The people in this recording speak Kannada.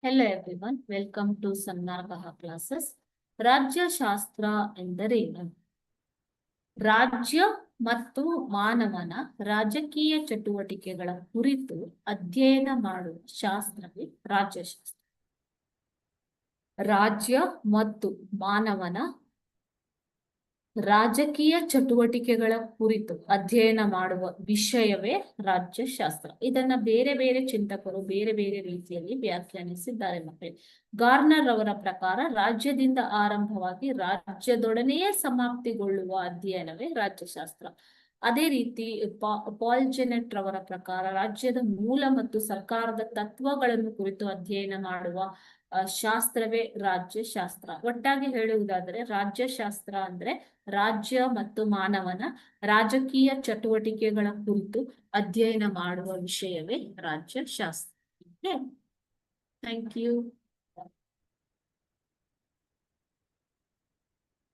Hello everyone, welcome to Sannargaha classes. ರಾಜ್ಯಶಾಸ್ತ್ರ ಎಂದರೇನು? ರಾಜ್ಯ ಮತ್ತು ಮಾನವನ ರಾಜಕೀಯ ಚಟುವಟಿಕೆಗಳ ಕುರಿತು ಅಧ್ಯಯನ ಮಾಡುವ ಶಾಸ್ತ್ರವೇ ರಾಜ್ಯಶಾಸ್ತ್ರ. ರಾಜ್ಯ ಮತ್ತು ಮಾನವನ ರಾಜಕೀಯ ಚಟುವಟಿಕೆಗಳ ಕುರಿತು ಅಧ್ಯಯನ ಮಾಡುವ ವಿಷಯವೇ ರಾಜ್ಯಶಾಸ್ತ್ರ. ಇದನ್ನ ಬೇರೆ ಬೇರೆ ಚಿಂತಕರು ಬೇರೆ ಬೇರೆ ರೀತಿಯಲ್ಲಿ ವ್ಯಾಖ್ಯಾನಿಸಿದ್ದಾರೆ ಮಕ್ಕಳೇ. ಗಾರ್ನರ್ ಅವರ ಪ್ರಕಾರ ರಾಜ್ಯದಿಂದ ಆರಂಭವಾಗಿ ರಾಜ್ಯದೊಡನೆಯೇ ಸಮಾಪ್ತಿಗೊಳ್ಳುವ ಅಧ್ಯಯನವೇ ರಾಜ್ಯಶಾಸ್ತ್ರ. ಅದೇ ರೀತಿ ಪಾಲ್ ಜೆನೆಟ್ ರವರ ಪ್ರಕಾರ ರಾಜ್ಯದ ಮೂಲ ಮತ್ತು ಸರ್ಕಾರದ ತತ್ವಗಳನ್ನು ಕುರಿತು ಅಧ್ಯಯನ ಮಾಡುವ ಶಾಸ್ತ್ರವೇ ರಾಜ್ಯಶಾಸ್ತ್ರ. ಒಟ್ಟಾಗಿ ಹೇಳುವುದಾದರೆ ರಾಜ್ಯಶಾಸ್ತ್ರ ಅಂದ್ರೆ ರಾಜ್ಯ ಮತ್ತು ಮಾನವನ ರಾಜಕೀಯ ಚಟುವಟಿಕೆಗಳ ಕುರಿತು ಅಧ್ಯಯನ ಮಾಡುವ ವಿಷಯವೇ ರಾಜ್ಯಶಾಸ್ತ್ರ. Thank you.